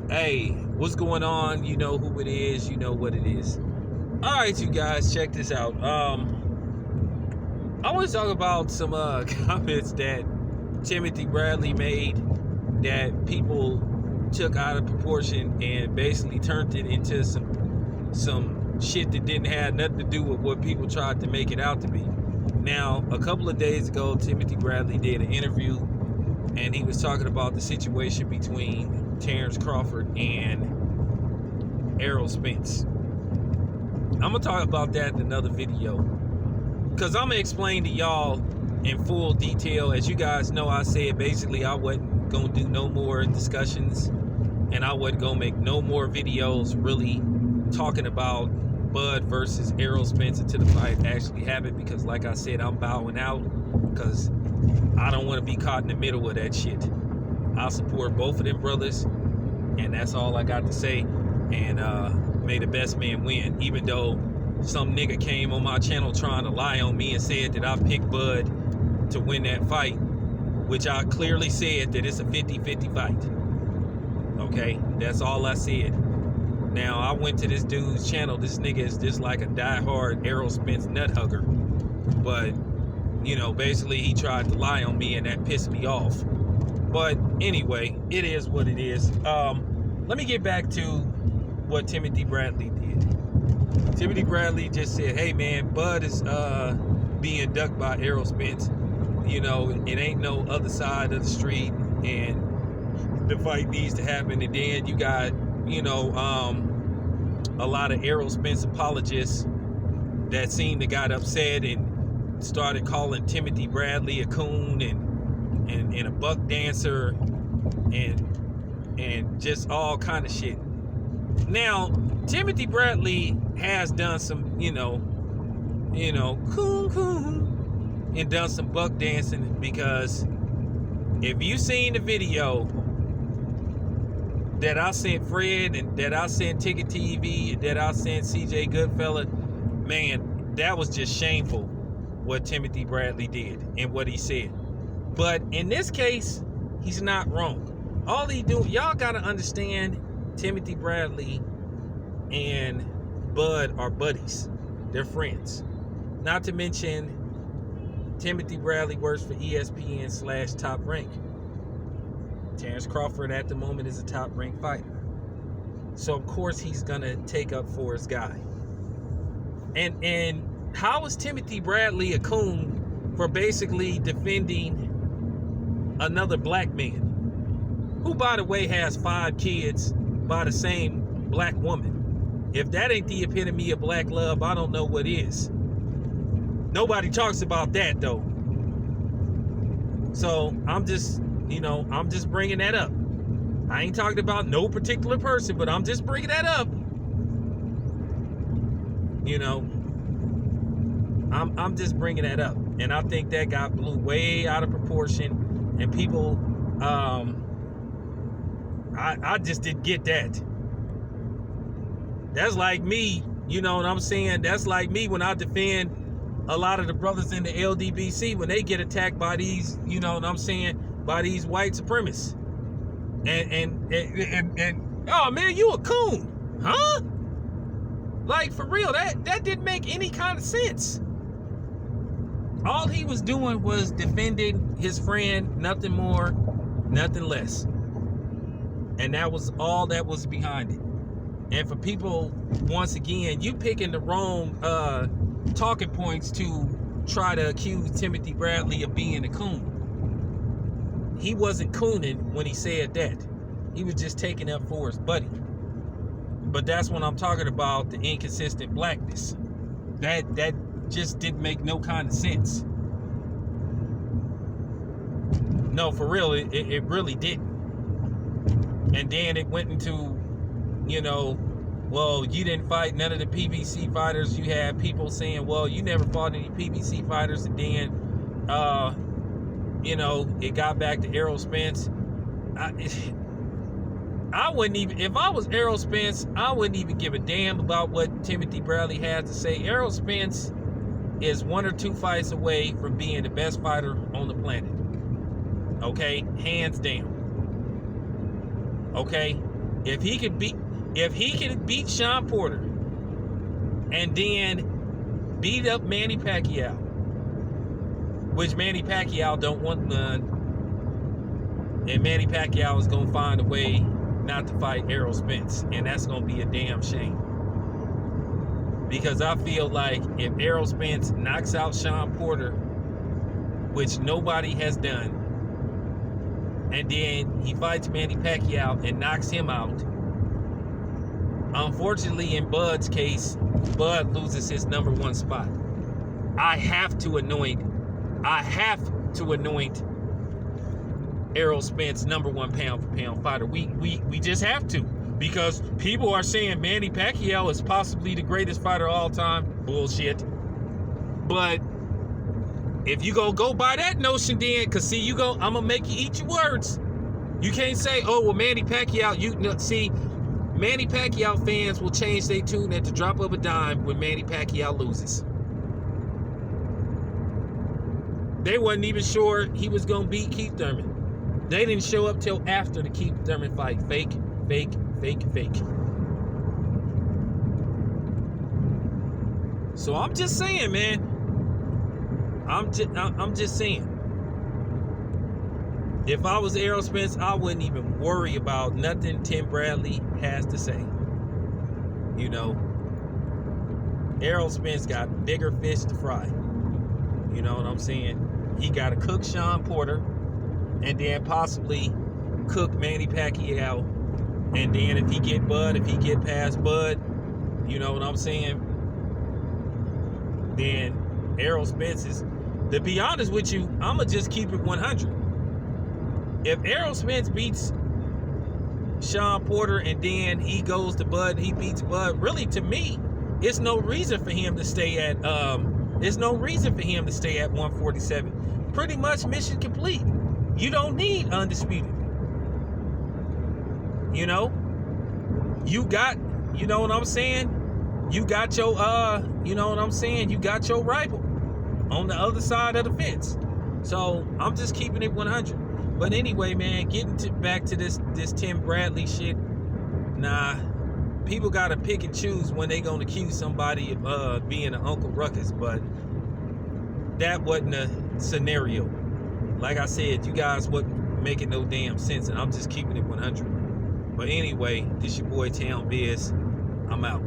Hey, what's going on? You know who it is, you know what it is. All right, you guys, check this out. I want to talk about some comments that Timothy Bradley made that people took out of proportion and basically turned it into some shit that didn't have nothing to do with what people tried to make it out to be. Now, a couple of days ago, Timothy Bradley did an interview and he was talking about the situation between Terrence Crawford and Errol Spence. I'm gonna talk about that in another video because I'm gonna explain to y'all in full detail. As you guys know, I said basically I wasn't gonna do no more discussions and I wasn't gonna make no more videos really talking about Bud versus Errol Spence until the fight actually happened, because like I said, I'm bowing out because I don't want to be caught in the middle of that shit. I support both of them brothers, and that's all I got to say. And may the best man win. Even though some nigga came on my channel trying to lie on me and said that I picked Bud to win that fight, which I clearly said that it's a 50-50 fight. Okay, that's all I said. Now, I went to this dude's channel. This nigga is just like a diehard Errol Spence nut hugger. But, you know, basically he tried to lie on me and that pissed me off. But anyway, it is what it is. Let me get back to what Timothy Bradley did. Timothy Bradley just said, hey man, Bud is being ducked by Errol Spence. You know, it ain't no other side of the street and the fight needs to happen. And then you got, you know, a lot of Errol Spence apologists that seemed to got upset and started calling Timothy Bradley a coon and a buck dancer and just all kind of shit. Now, Timothy Bradley has done some, you know, coon, and done some buck dancing, because if you seen the video that I sent Fred and that I sent Ticket TV and that I sent CJ Goodfella, man, that was just shameful what Timothy Bradley did and what he said. But in this case, he's not wrong. All he do, y'all gotta understand, Timothy Bradley and Bud are buddies. They're friends. Not to mention, Timothy Bradley works for ESPN / Top Rank. Terrence Crawford at the moment is a top ranked fighter. So of course he's gonna take up for his guy. And how is Timothy Bradley a coon for basically defending another black man, who by the way has 5 kids by the same black woman? If that ain't the epitome of black love, I don't know what is. Nobody talks about that though. So I'm just, you know, I'm just bringing that up. I ain't talking about no particular person, but I'm just bringing that up. You know, I'm just bringing that up. And I think that got blew way out of proportion. And people, I just didn't get that. That's like me, you know what I'm saying? That's like me when I defend a lot of the brothers in the LDBC when they get attacked by these, you know what I'm saying, by these white supremacists. And oh man, you a coon, huh? Like for real, that didn't make any kind of sense. All he was doing was defending his friend, nothing more, nothing less. And that was all that was behind it. And for people, once again, you picking the wrong talking points to try to accuse Timothy Bradley of being a coon. He wasn't cooning when he said that. He was just taking up for his buddy. But that's when I'm talking about the inconsistent blackness. That just didn't make no kind of sense. No, for real, it really didn't. And then it went into, you know, well, you didn't fight none of the PBC fighters. You had people saying, well, you never fought any PBC fighters. And then, you know, it got back to Errol Spence. I wouldn't even, if I was Errol Spence, I wouldn't even give a damn about what Timothy Bradley has to say. Errol Spence is 1 or 2 fights away from being the best fighter on the planet. Okay? Hands down. Okay? If he could beat Sean Porter and then beat up Manny Pacquiao, which Manny Pacquiao don't want none, and Manny Pacquiao is gonna find a way not to fight Errol Spence, and that's gonna be a damn shame. Because I feel like if Errol Spence knocks out Sean Porter, which nobody has done, and then he fights Manny Pacquiao and knocks him out, unfortunately in Bud's case, Bud loses his number one spot. I have to anoint Errol Spence number one pound for pound fighter. We just have to, because people are saying Manny Pacquiao is possibly the greatest fighter of all time. Bullshit. But if you go by that notion, then, cause see, I'm gonna make you eat your words. You can't say, oh well, Manny Pacquiao. See, Manny Pacquiao fans will change their tune at the drop of a dime when Manny Pacquiao loses. They wasn't even sure he was gonna beat Keith Thurman. They didn't show up till after the Keith Thurman fight. Fake. So I'm just saying, man. I'm just saying. If I was Errol Spence, I wouldn't even worry about nothing Tim Bradley has to say. You know, Errol Spence got bigger fish to fry. You know what I'm saying? He got to cook Sean Porter, and then possibly cook Manny Pacquiao. And then if he get past Bud, you know what I'm saying? Then Errol Spence is, to be honest with you, I'ma just keep it 100. If Errol Spence beats Sean Porter and then he goes to Bud, he beats Bud, really to me, it's no reason for him to stay at 147. Pretty much mission complete. You don't need undisputed. You know? You got, you know what I'm saying? You got your you know what I'm saying? You got your rival on the other side of the fence. So I'm just keeping it 100. But anyway, man, back to this Tim Bradley shit. Nah, people gotta pick and choose when they gonna accuse somebody of being an Uncle Ruckus, but that wasn't a scenario. Like I said, you guys wasn't making no damn sense, and I'm just keeping it 100. But anyway, this your boy Town Biz. I'm out.